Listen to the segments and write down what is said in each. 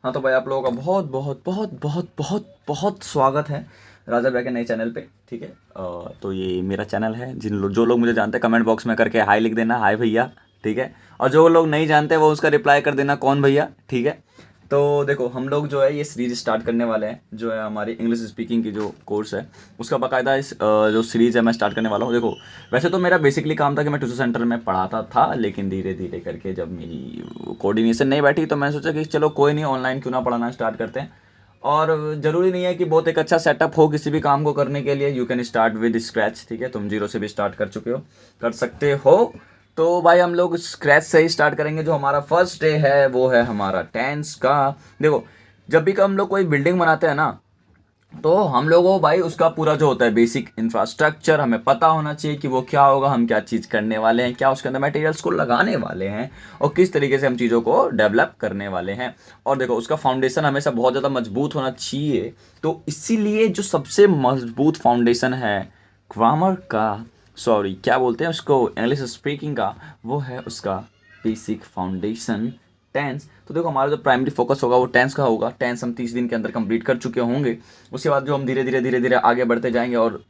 हाँ तो भाई आप लोगों का बहुत बहुत बहुत बहुत बहुत बहुत स्वागत है राजा भैया के नए चैनल पे। ठीक है। तो ये मेरा चैनल है। जो लोग मुझे जानते हैं कमेंट बॉक्स में करके हाई लिख देना, हाय भैया। ठीक है। और जो लोग नहीं जानते वो उसका रिप्लाई कर देना, कौन भैया। ठीक है। तो देखो हम लोग जो है ये सीरीज स्टार्ट करने वाले हैं, जो है हमारी इंग्लिश स्पीकिंग की जो कोर्स है उसका बाकायदा इस जो सीरीज़ है मैं स्टार्ट करने वाला हूँ। देखो वैसे तो मेरा बेसिकली काम था कि मैं ट्यूशन सेंटर में पढ़ाता था, लेकिन धीरे धीरे करके जब मेरी कोऑर्डिनेशन नहीं बैठी तो मैंने सोचा कि चलो कोई नहीं, ऑनलाइन क्यों ना पढ़ाना स्टार्ट करते हैं। और ज़रूरी नहीं है कि बहुत एक अच्छा सेटअप हो किसी भी काम को करने के लिए। You can start with scratch. ठीक है, तुम जीरो से भी स्टार्ट कर चुके हो, कर सकते हो। तो भाई हम लोग स्क्रैच से ही स्टार्ट करेंगे। जो हमारा फर्स्ट डे है वो है हमारा टेंस का। देखो जब भी हम लोग कोई बिल्डिंग बनाते हैं ना, तो हम लोगों को भाई उसका पूरा जो होता है बेसिक इंफ्रास्ट्रक्चर हमें पता होना चाहिए कि वो क्या होगा, हम क्या चीज़ करने वाले हैं, क्या उसके अंदर मटेरियल्स को लगाने वाले हैं और किस तरीके से हम चीज़ों को डेवलप करने वाले हैं। और देखो उसका फाउंडेशन हमेशा बहुत ज़्यादा मजबूत होना चाहिए। तो इसीलिए जो सबसे मजबूत फाउंडेशन है ग्रामर का, सॉरी क्या बोलते हैं उसको, इंग्लिश स्पीकिंग का, वो है उसका बेसिक फाउंडेशन टेंस। तो देखो हमारा जो प्राइमरी फोकस होगा वो टेंस का होगा। टेंस हम 30 दिन के अंदर कंप्लीट कर चुके होंगे। उसके बाद जो हम धीरे धीरे आगे बढ़ते जाएंगे, और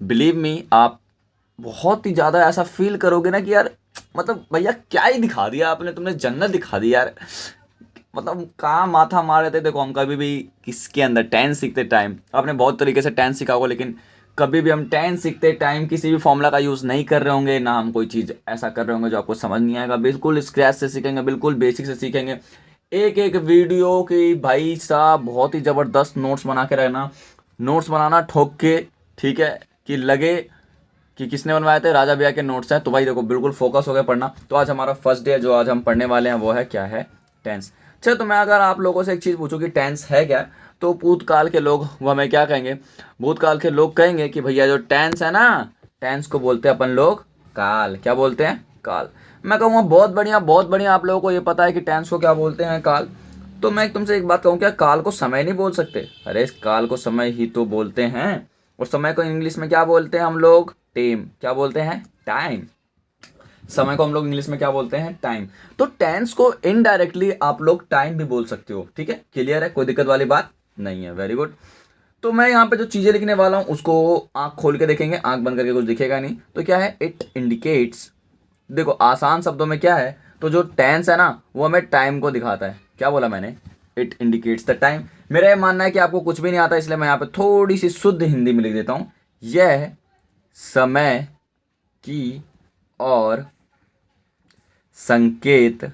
बिलीव मी आप बहुत ही ज़्यादा ऐसा फील करोगे ना कि यार मतलब भैया क्या ही दिखा दिया आपने, तुमने जन्नत दिखा दी यार। मतलब कहाँ माथा मार रहे थे। देखो हम कभी भी किसके अंदर टेंस सीखते टाइम, आपने बहुत तरीके से टेंस सीखा होगा, लेकिन कभी भी हम टेंस सीखते टाइम किसी भी फॉर्मूला का यूज़ नहीं कर रहे होंगे, ना हम कोई चीज़ ऐसा कर रहे होंगे जो आपको समझ नहीं आएगा। बिल्कुल स्क्रैच से सीखेंगे, बिल्कुल बेसिक से सीखेंगे। एक एक वीडियो की भाई साहब बहुत ही ज़बरदस्त नोट्स बना के रहना, नोट्स बनाना ठोक के। ठीक है, कि लगे कि किसने बनवाए थे, राजा भैया के नोट्स हैं। तो भाई देखो बिल्कुल फोकस हो गया पढ़ना। तो आज हमारा फर्स्ट डे है, जो आज हम पढ़ने वाले हैं वो है क्या है, टेंस। चलो तो मैं अगर आप लोगों से एक चीज़ पूछूं कि टेंस है क्या, तो भूतकाल के लोग वो हमें क्या कहेंगे, भूतकाल के लोग कहेंगे कि भैया जो टेंस है ना, टेंस को बोलते हैं अपन लोग काल। क्या बोलते हैं, काल। मैं कहूँगा बहुत बढ़िया बहुत बढ़िया, आप लोगों को ये पता है कि टेंस को क्या बोलते हैं, काल। तो मैं तुमसे एक बात कहूँ, क्या काल को समय नहीं बोल सकते? अरे इस काल को समय ही तो बोलते हैं। और समय को इंग्लिश में क्या बोलते हैं हम लोग, टाइम। क्या बोलते हैं, टाइम। समय को हम लोग इंग्लिश में क्या बोलते हैं, टाइम। तो टेंस को इनडायरेक्टली आप लोग टाइम भी बोल सकते हो। ठीक है, क्लियर है, कोई दिक्कत वाली बात नहीं है। Very good. तो मैं यहाँ पे जो चीजें लिखने वाला हूँ उसको आंख खोल के देखेंगे, आंख बंद करके कुछ दिखेगा नहीं। तो क्या है, इट इंडिकेट्स। देखो आसान शब्दों में क्या है, तो जो टेंस है ना वो हमें टाइम को दिखाता है। क्या बोला मैंने, इट इंडिकेट्स द टाइम। मेरा ये मानना है कि आपको कुछ भी नहीं आता, इसलिए मैं यहाँ पे थोड़ी सी शुद्ध हिंदी में लिख देता हूँ। यह समय की और संकेत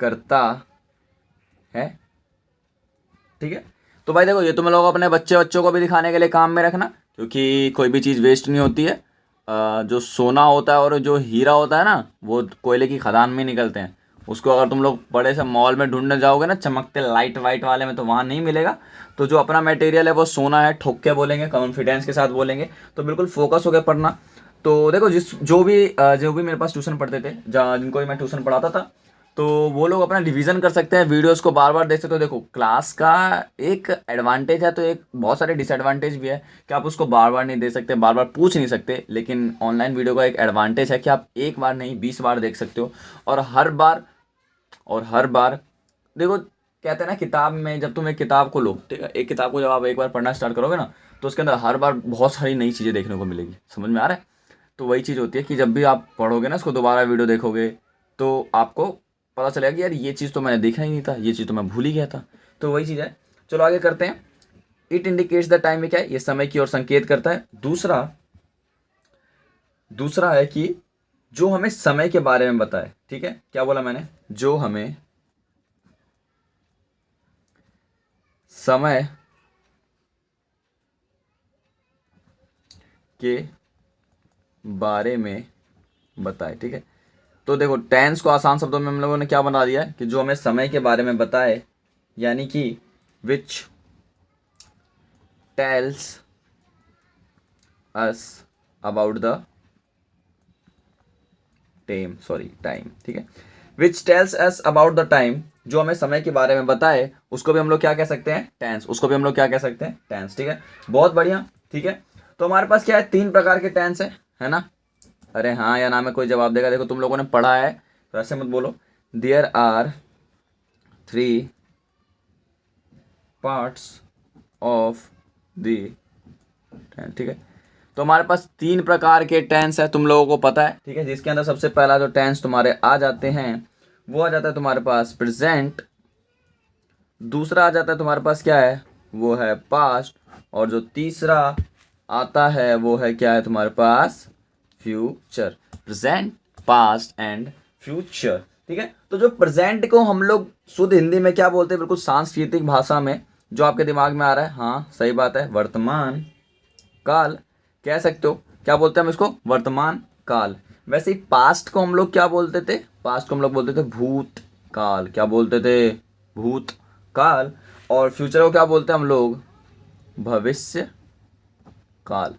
करता है। ठीक है। तो भाई देखो ये तुम लोग अपने बच्चों को भी दिखाने के लिए काम में रखना, क्योंकि कोई भी चीज़ वेस्ट नहीं होती है। जो सोना होता है और जो हीरा होता है ना, वो कोयले की खदान में निकलते हैं। उसको अगर तुम लोग बड़े से मॉल में ढूंढने जाओगे ना, चमकते लाइट वाइट वाले में, तो वहाँ नहीं मिलेगा। तो जो अपना मटेरियल है वो सोना है, ठोक के बोलेंगे, कॉन्फिडेंस के साथ बोलेंगे। तो बिल्कुल फोकस होकर पढ़ना। तो देखो जो भी मेरे पास ट्यूशन पढ़ते थे, जहाँ जिनको भी मैं ट्यूशन पढ़ाता था, तो वो लोग अपना रिवीजन कर सकते हैं, वीडियोस को बार बार देख सकते हो। देखो क्लास का एक एडवांटेज है, तो एक बहुत सारे डिसएडवांटेज भी है कि आप उसको बार बार नहीं देख सकते, बार बार पूछ नहीं सकते। लेकिन ऑनलाइन वीडियो का एक एडवांटेज है कि आप एक बार नहीं 20 बार देख सकते हो। और हर बार देखो, कहते हैं ना किताब में, जब तुम एक किताब को लो, ठीक है, एक किताब को जब आप एक बार पढ़ना स्टार्ट करोगे ना, तो उसके अंदर हर बार बहुत सारी नई चीज़ें देखने को मिलेगी। समझ में आ रहा है? तो वही चीज़ होती है कि जब भी आप पढ़ोगे ना, इसको दोबारा वीडियो देखोगे, तो आपको पता चलेगा कि यार ये चीज़ तो मैंने देखा ही नहीं था, ये चीज़ तो मैं भूल ही गया था। तो वही चीज़ है। चलो आगे करते हैं। इट इंडिकेट्स द टाइम में क्या है, ये समय की ओर संकेत करता है। दूसरा है कि जो हमें समय के बारे में बताए। ठीक है, क्या बोला मैंने, जो हमें समय के बारे में बताए। ठीक है। तो देखो टेंस को आसान शब्दों में हम लोगों ने क्या बना दिया है कि जो हमें समय के बारे में बताए, यानी कि which tells us about the time. ठीक है, which tells us about the time, जो हमें समय के बारे में बताए, उसको भी हम लोग क्या कह सकते हैं, टेंस। उसको भी हम लोग क्या कह सकते हैं, टेंस। ठीक है, बहुत बढ़िया। ठीक है, तो हमारे पास क्या है, 3 प्रकार के टेंस है ना। अरे हाँ या ना में कोई जवाब देगा। देखो तुम लोगों ने पढ़ा है तो ऐसे मत बोलो। There are 3 parts of the tense. ठीक है, तो हमारे पास 3 प्रकार के टेंस है, तुम लोगों को पता है। ठीक है, जिसके अंदर सबसे पहला जो टेंस तुम्हारे आ जाते हैं वो आ जाता है तुम्हारे पास प्रेजेंट, दूसरा आ जाता है तुम्हारे पास क्या है, वो है पास्ट, और जो तीसरा आता है वो है क्या है तुम्हारे पास, future. Present, past and future. ठीक है, तो जो प्रेजेंट को हम लोग शुद्ध हिंदी में क्या बोलते हैं, बिल्कुल सांस्कृतिक भाषा में जो आपके दिमाग में आ रहा है, हाँ सही बात है, वर्तमान काल कह सकते हो। क्या बोलते हैं हम इसको, वर्तमान काल। वैसे ही पास्ट को हम लोग क्या बोलते थे, पास्ट को हम लोग बोलते थे भूत काल। क्या बोलते थे, भूत काल। और फ्यूचर को क्या बोलते हैं हम लोग, भविष्य काल।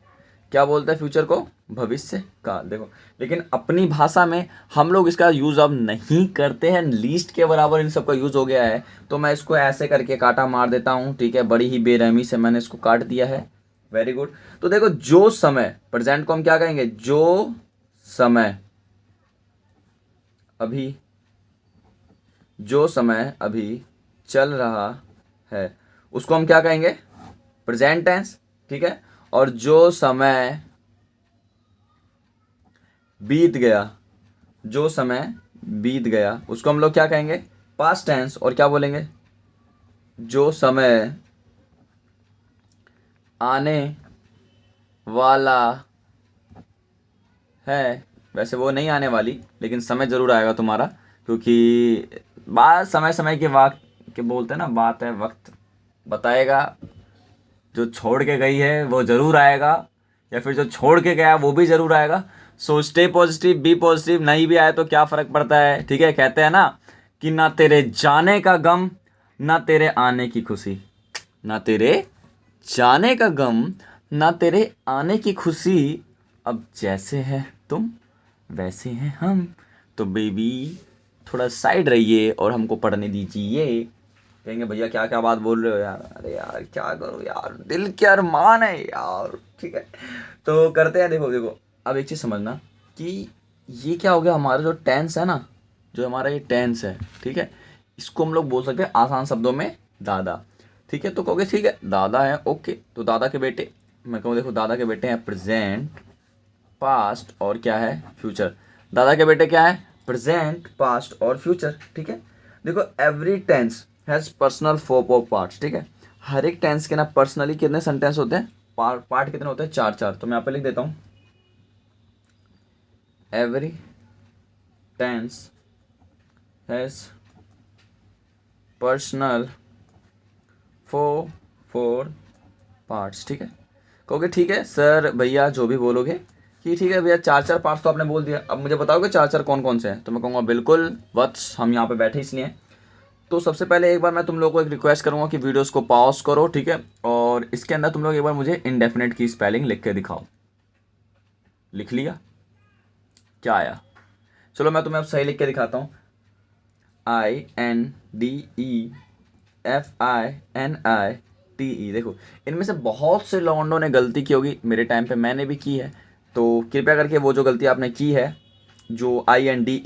क्या बोलते हैं फ्यूचर को, भविष्य काल। देखो, लेकिन अपनी भाषा में हम लोग इसका यूज़ अब नहीं करते हैं, लीस्ट के बराबर इन सब का यूज़ हो गया है। तो मैं इसको ऐसे करके काटा मार देता हूँ। ठीक है, बड़ी ही बेरहमी से मैंने इसको काट दिया है। Very good. तो देखो, जो समय, प्रेजेंट को हम क्या कहेंगे, जो समय अभी, जो समय अभी चल रहा है उसको हम क्या कहेंगे, प्रेजेंट टेंस। ठीक है, और जो समय बीत गया, जो समय बीत गया उसको हम लोग क्या कहेंगे, पास्ट टेंस। और क्या बोलेंगे, जो समय आने वाला है, वैसे वो नहीं आने वाली, लेकिन समय ज़रूर आएगा तुम्हारा, क्योंकि बात समय समय के वक्त के बोलते हैं ना, बात है वक्त बताएगा। जो छोड़ के गई है वो ज़रूर आएगा, या फिर जो छोड़ के गया वो भी ज़रूर आएगा। So stay positive, be positive. नहीं भी आए तो क्या फ़र्क पड़ता है। ठीक है, कहते हैं ना कि ना तेरे जाने का गम ना तेरे आने की खुशी, ना तेरे जाने का गम ना तेरे आने की खुशी, अब जैसे है तुम वैसे हैं हम। तो बेबी थोड़ा साइड रहिए और हमको पढ़ने दीजिए। कहेंगे भैया क्या क्या बात बोल रहे हो यार, अरे यार क्या करो यार, दिल के अरमान है यार। ठीक है, तो करते हैं। देखो देखो, अब एक चीज़ समझना कि ये क्या हो गया, हमारा जो टेंस है ना, जो हमारा ये टेंस है, ठीक है, इसको हम लोग बोल सकते हैं आसान शब्दों में दादा। ठीक है, तो कहोगे ठीक है दादा है, ओके, तो दादा के बेटे, मैं कहूँ देखो दादा के बेटे हैं प्रेजेंट, पास्ट और क्या है, फ्यूचर। दादा के बेटे क्या है, प्रेजेंट, पास्ट और फ्यूचर। ठीक है, देखो every tense has personal four parts. ठीक है, हर एक टेंस के ना पर्सनली कितने सेंटेंस होते हैं, पार्ट कितने होते हैं, 4 तो मैं यहाँ पे लिख देता हूँ, every tense has personal four parts. ठीक है, कहोगे ठीक है सर भैया जो भी बोलोगे कि ठीक है भैया 4 पार्ट्स तो आपने बोल दिया, अब मुझे बताओगे 4 कौन कौन से हैं। तो मैं कहूँगा बिल्कुल वत्स, हम यहाँ पे बैठे इसलिए हैं। तो सबसे पहले एक बार मैं तुम लोगों को एक रिक्वेस्ट करूँगा कि वीडियोस को पॉज करो। ठीक है, और इसके अंदर तुम लोग एक बार मुझे इंडेफिनेट की स्पेलिंग लिख के दिखाओ। लिख लिया, क्या आया, चलो मैं तुम्हें अब सही लिख के दिखाता हूँ। INDEFINITE। देखो, इनमें से बहुत से लौंडों ने गलती की होगी, मेरे टाइम पे मैंने भी की है। तो कृपया करके वो जो गलती आपने की है, जो INDEFENITE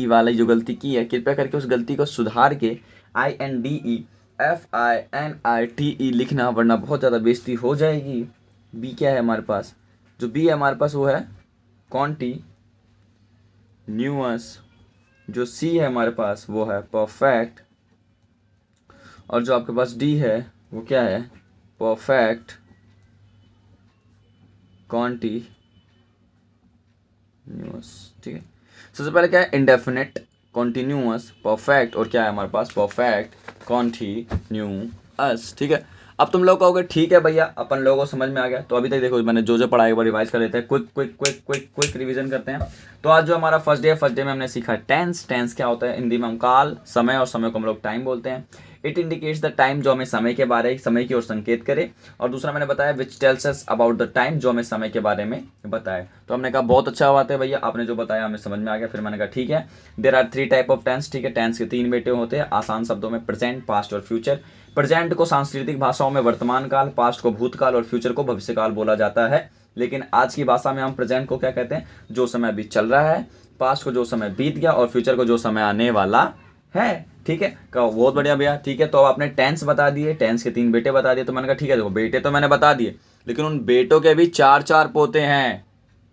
वाली जो गलती की है, कृपया करके उस गलती को सुधार के INDEFINITE लिखना, वरना बहुत ज़्यादा बेइज्जती हो जाएगी। बी क्या है हमारे पास, जो बी है हमारे पास वो है कॉन्टिन्यूअस। जो सी है हमारे पास वो है परफेक्ट, और जो आपके पास डी है वो क्या है, परफेक्ट कॉन्टिन्यूअस। ठीक है, सबसे पहले क्या है, इंडेफिनिट, कॉन्टिन्यूअस, परफेक्ट, और क्या है हमारे पास, परफेक्ट कॉन्टिन्यूअस। ठीक है, अब तुम लोग कहोगे ठीक है भैया अपन लोगों को समझ में आ गया। तो अभी तक देखो मैंने जो पढ़ाया एक बार रिवाइज कर लेते हैं, क्विक रिवीजन करते हैं। तो आज जो हमारा फर्स्ट डे है, फर्स्ट डे में हमने सीखा टेंस। टेंस क्या होता है, हिंदी में हम काल, समय, और समय को हम लोग टाइम बोलते हैं। इट इंडिकेट्स द टाइम, जो हमें समय के बारे, समय की ओर संकेत करे। और दूसरा मैंने बताया which tells us about the time, जो हमें समय के बारे में बताए। तो हमने कहा बहुत अच्छा बात है भैया, आपने जो बताया हमें समझ में आ गया। फिर मैंने कहा ठीक है, there are 3 type of tense. ठीक है, टेंस के 3 बेटे होते हैं, आसान शब्दों में प्रेजेंट, पास्ट और फ्यूचर। प्रेजेंट को सांस्कृतिक भाषाओं में वर्तमान काल, पास्ट को भूतकाल और फ्यूचर को भविष्यकाल बोला जाता है। लेकिन आज की भाषा में हम प्रेजेंट को क्या कहते हैं, जो समय अभी चल रहा है, पास्ट को जो समय बीत गया, और फ्यूचर को जो समय आने वाला है। ठीक है, कहा बहुत बढ़िया भैया, ठीक है। तो अब आपने टेंस बता दिए, टेंस के 3 बेटे बता दिए। तो मैंने कहा ठीक है, देखो बेटे तो मैंने बता दिए, लेकिन उन बेटों के भी 4 पोते हैं।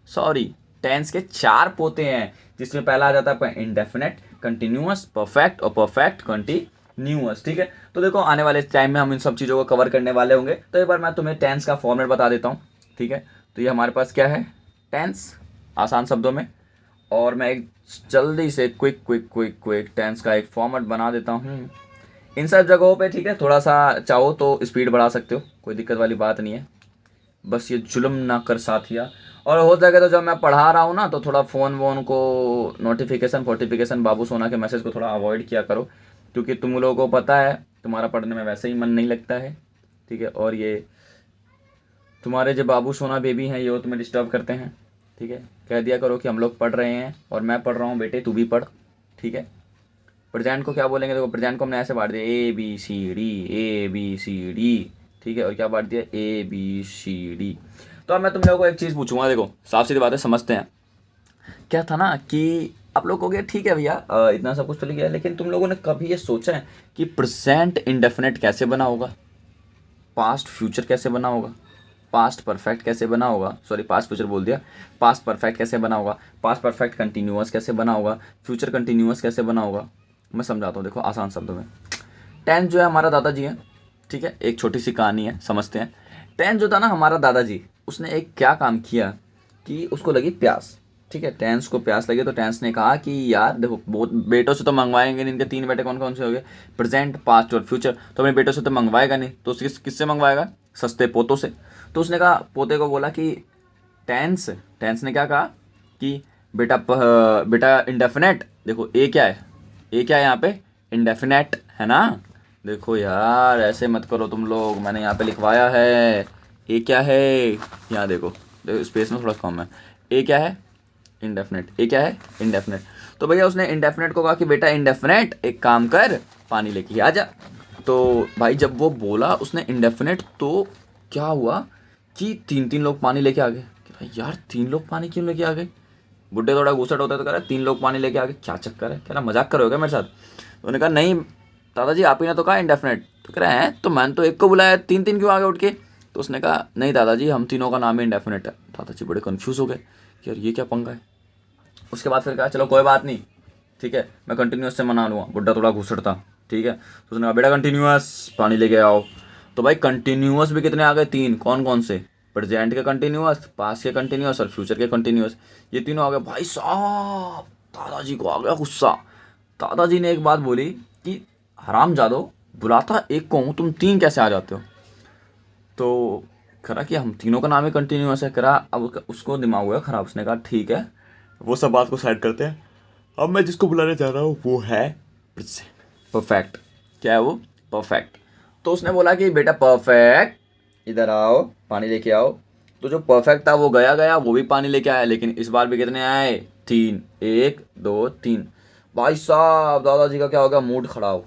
सॉरी, टेंस के 4 पोते हैं, जिसमें पहला आ जाता है इंडेफिनेट, कंटिन्यूअस, परफेक्ट और परफेक्ट कंटिन्यूअस। ठीक है, तो देखो आने वाले टाइम में हम इन सब चीज़ों को कवर करने वाले होंगे। तो एक बार मैं तुम्हें टेंस का फॉर्मेट बता देता हूँ। ठीक है, तो ये हमारे पास क्या है, टेंस, आसान शब्दों में। और मैं एक जल्दी से क्विक टेंस का एक फॉर्मेट बना देता हूँ इन सब जगहों पे। ठीक है, थोड़ा सा चाहो तो स्पीड बढ़ा सकते हो, कोई दिक्कत वाली बात नहीं है, बस ये जुल्म ना कर साथिया। और हो सके तो जब मैं पढ़ा रहा हूँ ना, तो थोड़ा फ़ोन वोन को नोटिफिकेशन बाबू सोना के मैसेज को थोड़ा अवॉइड किया करो, क्योंकि तुम लोगों को पता है तुम्हारा पढ़ने में वैसे ही मन नहीं लगता है। ठीक है, और ये तुम्हारे जो बाबू सोना बेबी हैं ये वो तुम्हें डिस्टर्ब करते हैं। ठीक है, कह दिया करो कि हम लोग पढ़ रहे हैं और मैं पढ़ रहा हूँ, बेटे तू भी पढ़। ठीक है, प्रेजेंट को क्या बोलेंगे, देखो प्रेजेंट को हमने ऐसे बांट दिया, ABCD। ठीक है, और क्या बांट दिया, ABCD। तो अब मैं तुम लोगों को एक चीज़ पूछूंगा, देखो साफ सीधी बात है, समझते हैं। क्या था ना कि आप लोग हो गया ठीक है भैया, इतना सब कुछ तो लिख गया, लेकिन तुम लोगों ने कभी ये सोचा है कि प्रेजेंट इंडेफिनेट कैसे बना होगा, पास्ट फ्यूचर कैसे बना होगा, पास्ट परफेक्ट कैसे बना होगा, सॉरी पास्ट फ्यूचर बोल दिया, पास्ट परफेक्ट कैसे बना होगा, पास्ट परफेक्ट कंटिन्यूअस कैसे बना होगा, फ्यूचर कंटिन्यूअस कैसे बना होगा। मैं समझाता हूँ, देखो आसान शब्दों में। टेंस जो है हमारा दादाजी है। ठीक है, एक छोटी सी कहानी है, समझते हैं। टेंस जो था ना हमारा दादाजी, उसने एक क्या काम किया कि उसको लगी प्यास। ठीक है, टेंस को प्यास लगी, तो टेंस ने कहा कि यार देखो बहुत बेटों से तो मंगवाएंगे नहीं, इनके 3 बेटे कौन कौन से हो गए, प्रेजेंट, पास्ट और फ्यूचर, तो अपने बेटों से तो मंगवाएगा नहीं, तो किससे मंगवाएगा, सस्ते पोतों से। तो उसने कहा, पोते को बोला कि टेंस टेंस ने क्या कहा कि बेटा इंडेफिनेट, देखो ए क्या है, ए क्या है यहाँ पे, इंडेफिनेट है ना। देखो यार ऐसे मत करो तुम लोग, मैंने यहाँ पे लिखवाया है, ए क्या है, यहाँ देखो देखो स्पेस में थोड़ा कम है। ए क्या है, इंडेफिनेट। ए क्या है, इंडेफिनेट। तो भैया उसने इंडेफिनेट को कहा कि बेटा इंडेफिनेट एक काम कर, पानी लेके आ जा। तो भाई जब वो बोला उसने इंडेफिनेट, तो क्या हुआ कि 3 लोग पानी लेके आ गए। कि भाई यार 3 लोग पानी क्यों लेके आ गए, बुड्ढे थोड़ा घूसट होता है तो कह रहा है 3 लोग पानी लेके आ गए, क्या चक्कर है, कह रहा मजाक करोगे मेरे साथ। तो उन्होंने कहा नहीं दादाजी आप ही ने तो कहा इंडेफिनेट। तो कह रहा है तो मैंने तो एक को बुलाया, 3 क्यों आ गए उठ के। तो उसने कहा नहीं दादाजी हम तीनों का नाम ही इंडेफिनेट है। दादाजी बड़े कन्फ्यूज़ हो गए कि यार ये क्या पंगा है। उसके बाद फिर कहा चलो कोई बात नहीं, ठीक है मैं कंटिन्यूस से मना लूँगा, बुड्ढा थोड़ा घुसट था। ठीक है, तो उसने कहा बेटा कंटिन्यूस पानी लेके आओ। तो भाई कंटिन्यूस भी कितने आ गए, 3, कौन कौन से, प्रेजेंट के कंटिन्यूस, पास्ट के कंटिन्यूस और फ्यूचर के कंटिन्यूस, ये तीनों आ गए। भाई साहब दादाजी को आ गया गुस्सा। दादाजी ने एक बात बोली कि हरामजादो, बुलाता एक को हूँ, तुम 3 कैसे आ जाते हो। तो करा कि हम तीनों का नाम ही कंटिन्यूस है। करा अब उसको दिमाग हुआ खराब, उसने कहा ठीक है वो सब बात को साइड करते हैं, अब मैं जिसको बुलाने जा रहा हूँ वो है परफेक्ट। क्या है वो, परफेक्ट। तो उसने बोला कि बेटा परफेक्ट इधर आओ, पानी लेके आओ। तो जो परफेक्ट था वो गया गया, वो भी पानी लेके आया, लेकिन इस बार भी कितने आए, 3, 1 2 3। भाई साहब दादाजी का क्या होगा, मूड खराब।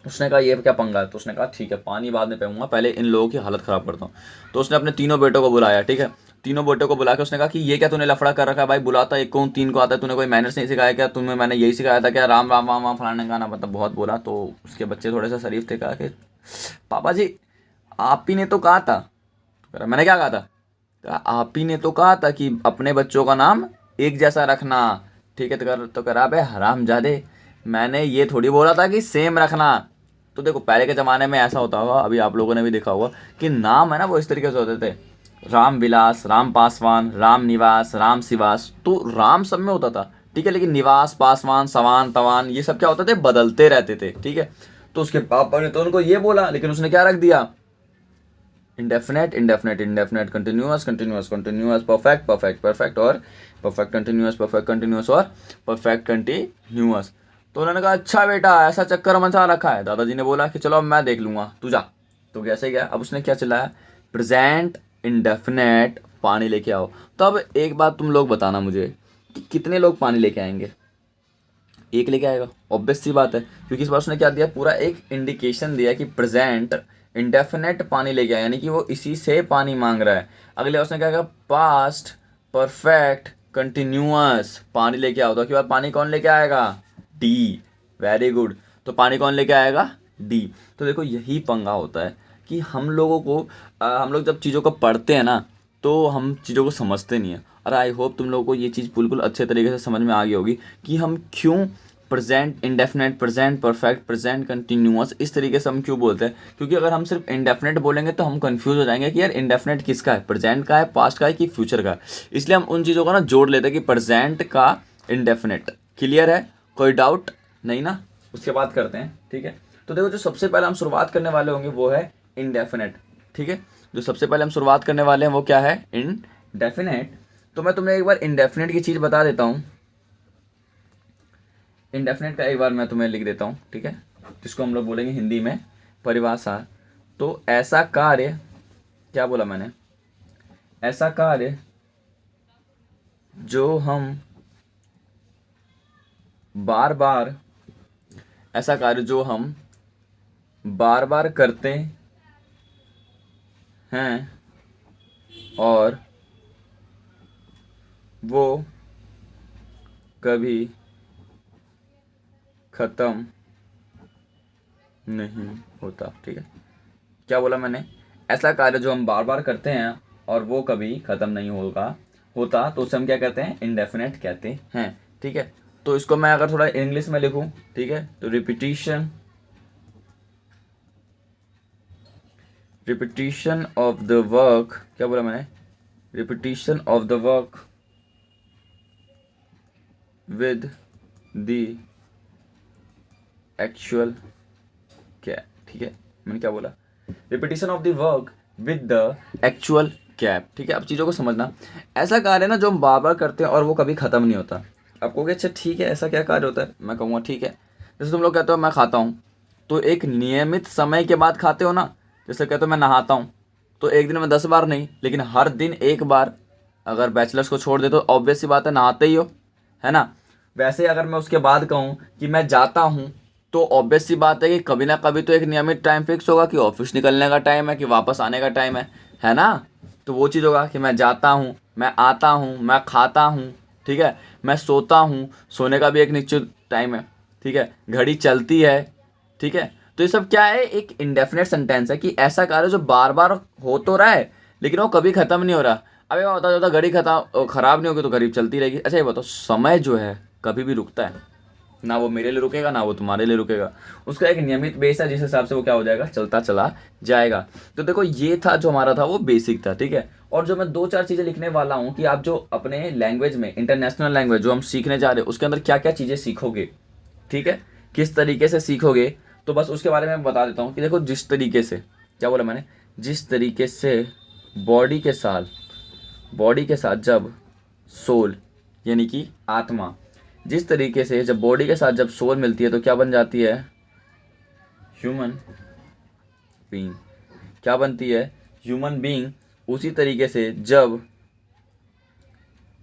उसने कहा ये क्या पंगा है। तो उसने कहा ठीक है पानी बाद में पीऊंगा, पहले इन लोगों की हालत ख़राब करता हूँ। तो उसने अपने तीनों बेटों को बुलाया। ठीक है, तीनों बेटों को बुला के उसने कहा कि ये क्या तूने लफड़ा कर रखा है भाई, बुलाता एक को 3 को आता है, तूने कोई मैनर्स नहीं सिखाया क्या, तुम्हें मैंने यही सिखाया था क्या, राम राम राम राम फलाने गाना, मतलब बहुत बोला। तो उसके बच्चे थोड़े से शरीफ थे, कहा कि पापा जी आप ही ने तो कहा था। तो कह रहा मैंने क्या कहा था, कहा आप ही ने तो कहा था कि अपने बच्चों का नाम एक जैसा रखना। ठीक है, तो कह रहा भाई हरामजादे मैंने ये थोड़ी बोला था कि सेम रखना। तो देखो पहले के ज़माने में ऐसा होता होगा, अभी आप लोगों ने भी देखा होगा कि नाम है ना वो इस तरीके से होते थे, राम विलास, राम पासवान, राम निवास, राम सिवास। तो राम सब में होता था, ठीक है, लेकिन निवास, पासवान, सवान, तवान ये सब क्या होते थे, बदलते रहते थे। ठीक है, तो उसके पापा ने तो उनको ये बोला, लेकिन उसने क्या रख दिया, indefinite indefinite indefinite, continuous continuous continuous, perfect perfect perfect और परफेक्ट कंटिन्यूअस, परफेक्ट कंटिन्यूअस और परफेक्ट कंटिन्यूअस। तो उन्होंने कहा अच्छा बेटा ऐसा चक्कर मचा रखा है। दादाजी ने बोला कि चलो अब मैं देख लूँगा, तू जा। तो कैसे गया, अब उसने क्या चिल्लाया, प्रेजेंट इंडेफिनेट पानी लेके आओ। तो अब एक बात तुम लोग बताना मुझे कि कितने लोग पानी लेके आएंगे, एक लेके आएगा, ऑब्वियस सी बात है, क्योंकि इस बार उसने क्या दिया, पूरा एक इंडिकेशन दिया कि प्रेजेंट इंडेफिनेट पानी लेके आया, यानी कि वो इसी से पानी मांग रहा है। अगले उसने क्या कहा, पास्ट परफेक्ट कंटिन्यूअस पानी लेके आओ। तो उसके बाद पानी कौन लेके आएगा, डी, वेरी गुड। तो पानी कौन लेके आएगा? डी। तो देखो यही पंगा होता है कि हम लोगों को हम लोग जब चीज़ों को पढ़ते हैं ना तो हम चीज़ों को समझते नहीं है। और आई होप तुम लोगों को ये चीज़ बिल्कुल अच्छे तरीके से समझ में आ गई होगी कि हम क्यों present indefinite, present perfect, present continuous इस तरीके से हम क्यों बोलते हैं। क्योंकि अगर हम सिर्फ इंडेफिनेट बोलेंगे तो हम कंफ्यूज हो जाएंगे कि यार इंडेफिनेट किसका है, प्रेजेंट का है, पास्ट का है कि फ्यूचर का है। इसलिए हम उन चीज़ों को ना जोड़ लेते हैं कि प्रेजेंट का इंडेफिनेट। क्लियर है? कोई डाउट नहीं ना? उसके बाद करते हैं, ठीक है। तो देखो जो सबसे पहले हम शुरुआत करने वाले होंगे वो है इंडेफिनेट, ठीक है। जो सबसे पहले हम शुरुआत करने वाले हैं वो क्या है? इंडेफिनेट। तो मैं तुम्हें एक बार इंडेफिनेट की चीज़ बता देता हूँ। इंडेफिनेट का एक बार मैं तुम्हें लिख देता हूँ, ठीक है, जिसको हम लोग बोलेंगे हिंदी में परिभाषा। तो ऐसा कार्य, क्या बोला मैंने? ऐसा कार्य जो हम बार बार, ऐसा कार्य जो हम बार बार करते हैं और वो कभी ख़त्म नहीं होता, ठीक है। क्या बोला मैंने? ऐसा कार्य जो हम बार बार करते हैं और वो कभी ख़त्म नहीं होता तो उसे हम क्या कहते हैं? इंडेफिनेट कहते हैं, ठीक है। तो इसको मैं अगर थोड़ा इंग्लिश में लिखूं, ठीक है, तो रिपीटिशन ऑफ द वर्क, क्या बोला मैंने? Repetition of the work with the actual cap, ठीक है। मैंने क्या बोला? Repetition of the work with the actual cap, ठीक है। अब चीज़ों को समझना। ऐसा कार्य है ना जो हम बार बार करते हैं और वो कभी ख़त्म नहीं होता। आप कहोगे अच्छा ठीक है, ऐसा क्या कार्य होता है? मैं कहूँगा ठीक है, जैसे तुम लोग कहते हो मैं खाता हूँ, तो एक नियमित समय के बाद खाते हो ना। जैसे कहते हो मैं नहाता हूँ, तो एक दिन में 10 बार नहीं, लेकिन हर दिन एक बार। अगर बैचलर्स को छोड़ दे तो ऑब्वियस सी बात है नहाते ही हो, है ना। वैसे अगर मैं उसके बाद कहूँ कि मैं जाता हूँ, तो ऑब्वियस सी बात है कि कभी ना कभी तो एक नियमित टाइम फिक्स होगा कि ऑफिस निकलने का टाइम है कि वापस आने का टाइम है ना। तो वो चीज़ होगा कि मैं जाता हूँ, मैं आता हूँ, मैं खाता हूँ, ठीक है, मैं सोता हूँ, सोने का भी एक निश्चित टाइम है, ठीक है, घड़ी चलती है, ठीक है। तो ये सब क्या है? एक इंडेफिनेट सेंटेंस है कि ऐसा कार्य जो बार बार हो तो रहा है लेकिन वो कभी ख़त्म नहीं हो रहा। अब ये बताओ, जब घड़ी ख़राब नहीं होगी तो घड़ी चलती रहेगी। अच्छा ये बताओ, समय जो है कभी भी रुकता है? ना वो मेरे लिए रुकेगा ना वो तुम्हारे लिए रुकेगा। उसका एक नियमित बेस है जिस हिसाब से वो क्या हो जाएगा? चलता चला जाएगा। तो देखो ये था जो हमारा था वो बेसिक था, ठीक है। और जो मैं 2-4 चीज़ें लिखने वाला हूँ कि आप जो अपने लैंग्वेज में, इंटरनेशनल लैंग्वेज जो हम सीखने जा रहे हैं उसके अंदर क्या क्या चीज़ें सीखोगे, ठीक है, किस तरीके से सीखोगे, तो बस उसके बारे में बता देता हूँ कि देखो जिस तरीके से, क्या बोला मैंने? जिस तरीके से बॉडी के साथ जब सोल यानी कि आत्मा, जिस तरीके से जब बॉडी के साथ जब सोल मिलती है तो क्या बन जाती है? Human being. क्या बनती है? Human being. उसी तरीके से जब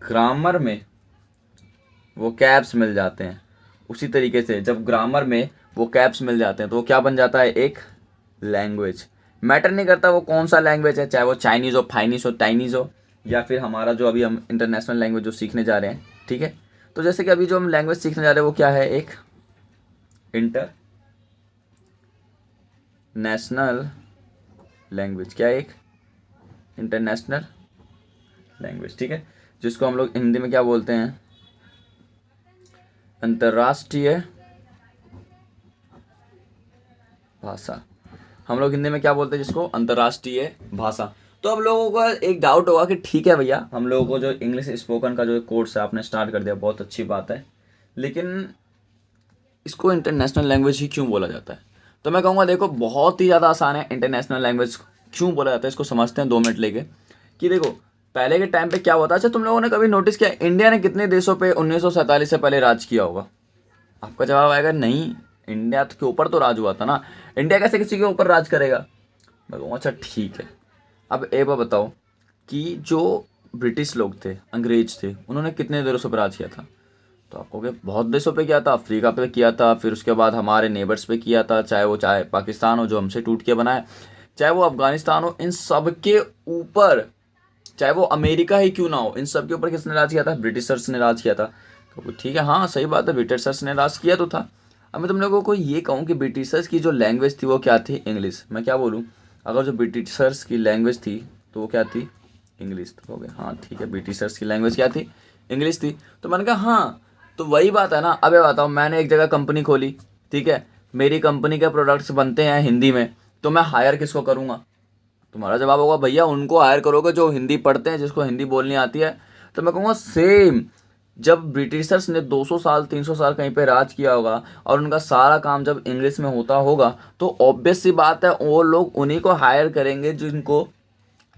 ग्रामर में वो कैप्स मिल जाते हैं, उसी तरीके से जब ग्रामर में वो कैप्स मिल जाते हैं तो वो क्या बन जाता है? एक लैंग्वेज। मैटर नहीं करता वो कौन सा लैंग्वेज है, चाहे वो चाइनीज़ हो, फाइनीस हो, टाइनीज़ हो, या फिर हमारा जो अभी हम इंटरनेशनल लैंग्वेज जो सीखने जा रहे हैं, ठीक है। तो जैसे कि अभी जो हम लैंग्वेज सीखने जा रहे हैं वो क्या है? एक इंटरनेशनल लैंग्वेज। क्या है? एक इंटरनेशनल लैंग्वेज, ठीक है, जिसको हम लोग हिंदी में क्या बोलते हैं? अंतर्राष्ट्रीय भाषा। हम लोग हिंदी में क्या बोलते हैं जिसको? अंतर्राष्ट्रीय भाषा। तो अब लोगों को एक डाउट होगा कि ठीक है भैया, हम लोगों को जो इंग्लिश स्पोकन का जो कोर्स है आपने स्टार्ट कर दिया, बहुत अच्छी बात है, लेकिन इसको इंटरनेशनल लैंग्वेज ही क्यों बोला जाता है? तो मैं कहूँगा देखो बहुत ही ज़्यादा आसान है इंटरनेशनल लैंग्वेज क्यों बोला जाता है। इसको समझते हैं 2 मिनट लेके कि देखो पहले के टाइम पे क्या होता है। अच्छा तुम लोगों ने कभी नोटिस किया इंडिया ने कितने देशों पे 1947 से पहले राज किया होगा? आपका जवाब आएगा नहीं, इंडिया के ऊपर तो राज हुआ था ना, इंडिया कैसे किसी के ऊपर राज करेगा? मैं कहूँगा अच्छा ठीक है। अब एक बार बताओ कि जो ब्रिटिश लोग थे, अंग्रेज थे, उन्होंने कितने देशों पर राज किया था? तो आपको क्या बहुत देशों पे किया था, अफ्रीका पे किया था, फिर उसके बाद हमारे नेबर्स पे किया था, चाहे पाकिस्तान हो जो हमसे टूट के बना है, चाहे वो अफगानिस्तान हो, इन सब के ऊपर, चाहे वो अमेरिका ही क्यों ना हो, इन सब के ऊपर किसने राज किया था? ब्रिटिशर्स ने राज किया था। तो ठीक है, हाँ सही बात है, ब्रिटिशर्स ने राज किया तो था। अब मैं तुम लोगों को ये कहूँ कि ब्रिटिशर्स की जो लैंग्वेज थी वो क्या थी, इंग्लिश। मैं क्या बोलूँ, अगर जो ब्रिटिशर्स की लैंग्वेज थी तो वो क्या थी, इंग्लिश। तो हो गया, हाँ ठीक है, ब्रिटिशर्स की लैंग्वेज क्या थी, इंग्लिश थी। तो मैंने कहा हाँ, तो वही बात है ना। अब ये बताओ, मैंने एक जगह कंपनी खोली, ठीक है, मेरी कंपनी के प्रोडक्ट्स बनते हैं हिंदी में, तो मैं हायर किसको करूँगा? तुम्हारा जवाब होगा भैया उनको हायर करोगे जो हिंदी पढ़ते हैं, जिसको हिंदी बोलनी आती है। तो मैं कहूँगा सेम, जब ब्रिटिशर्स ने 200 साल 300 साल कहीं पे राज किया होगा और उनका सारा काम जब इंग्लिश में होता होगा, तो ऑब्वियस सी बात है वो लोग उन्हीं को हायर करेंगे जिनको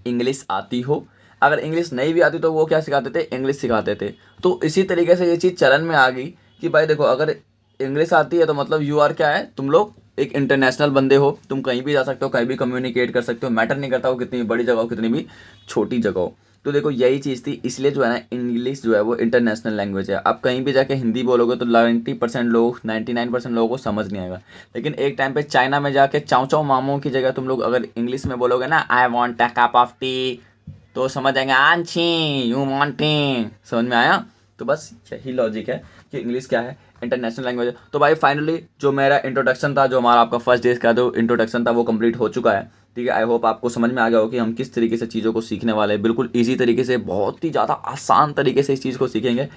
इंग्लिश आती हो। अगर इंग्लिश नहीं भी आती तो वो क्या सिखाते थे, इंग्लिश सिखाते थे। तो इसी तरीके से ये चीज़ चलन में आ गई कि भाई देखो, अगर इंग्लिश आती है तो मतलब यू आर क्या है, तुम लोग एक इंटरनेशनल बंदे हो, तुम कहीं भी जा सकते हो, कहीं भी कम्युनिकेट कर सकते हो, मैटर नहीं करता हो कितनी भी बड़ी जगह हो कितनी भी छोटी जगह हो। तो देखो यही चीज़ थी, इसलिए जो है ना इंग्लिश जो है वो इंटरनेशनल लैंग्वेज है। आप कहीं भी जाके हिंदी बोलोगे तो 90% लोग 99% लोगों को समझ नहीं आएगा। लेकिन एक टाइम पे चाइना में जाके चाव चाव मामों की जगह तुम लोग अगर इंग्लिश में बोलोगे ना, I want a cup of T, तो समझ जाएंगे आंची यू वांटिंग। समझ में आया? तो बस यही लॉजिक है कि इंग्लिश क्या है, इंटरनेशनल लैंग्वेज है। तो भाई फाइनली जो मेरा इंट्रोडक्शन था, जो हमारा आपका फर्स्ट डे का जो इंट्रोडक्शन था वो कंप्लीट हो चुका है, ठीक है। आई होप आपको समझ में आ गया हो कि हम किस तरीके से चीज़ों को सीखने वाले हैं। बिल्कुल ईजी तरीके से, बहुत ही ज़्यादा आसान तरीके से इस चीज़ को सीखेंगे।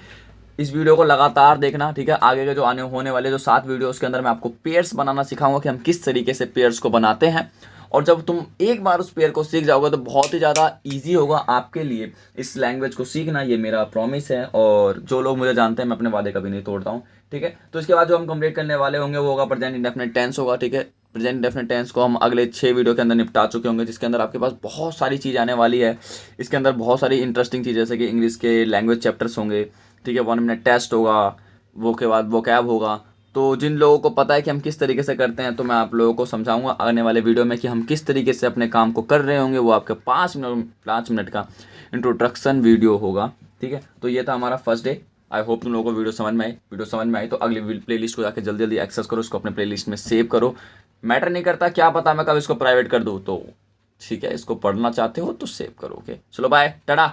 इस वीडियो को लगातार देखना, ठीक है। आगे के जो आने होने वाले जो 7 वीडियो उसके अंदर मैं आपको पेयर्स बनाना सिखाऊंगा कि हम किस तरीके से पेयर्स को बनाते हैं। और जब तुम एक बार उस पेयर को सीख जाओगे तो बहुत ही ज़्यादा इजी होगा आपके लिए इस लैंग्वेज को सीखना। ये मेरा प्रॉमिस है, और जो लोग मुझे जानते हैं मैं अपने वादे कभी नहीं तोड़ता हूँ, ठीक है। तो इसके बाद जो हम कंप्लीट करने वाले होंगे वो होगा प्रेजेंट इंडेफिनिट टेंस होगा, ठीक है। प्रेजेंट इंडेफिनिट टेंस को हम अगले 6 वीडियो के अंदर निपटा चुके होंगे, जिसके अंदर आपके पास बहुत सारी चीज़ आने वाली है। इसके अंदर बहुत सारी इंटरेस्टिंग चीज़, जैसे कि इंग्लिश के लैंग्वेज चैप्टर्स होंगे, ठीक है। 1 मिनट टेस्ट होगा, वो के बाद वोकैब होगा। तो जिन लोगों को पता है कि हम किस तरीके से करते हैं, तो मैं आप लोगों को समझाऊंगा आने वाले वीडियो में कि हम किस तरीके से अपने काम को कर रहे होंगे। वो आपके 5 मिनट का इंट्रोडक्शन वीडियो होगा, ठीक है। तो ये था हमारा फर्स्ट डे। आई होप तुम लोगों को वीडियो समझ में आई। वीडियो समझ में आई तो अगली प्लेलिस्ट को जाकर जल्दी जल्दी एक्सेस करो, इसको अपने प्लेलिस्ट में सेव करो। मैटर नहीं करता, क्या पता मैं कब इसको प्राइवेट कर दूँ, तो ठीक है, इसको पढ़ना चाहते हो तो सेव करो। ओके, चलो बाय, टाटा।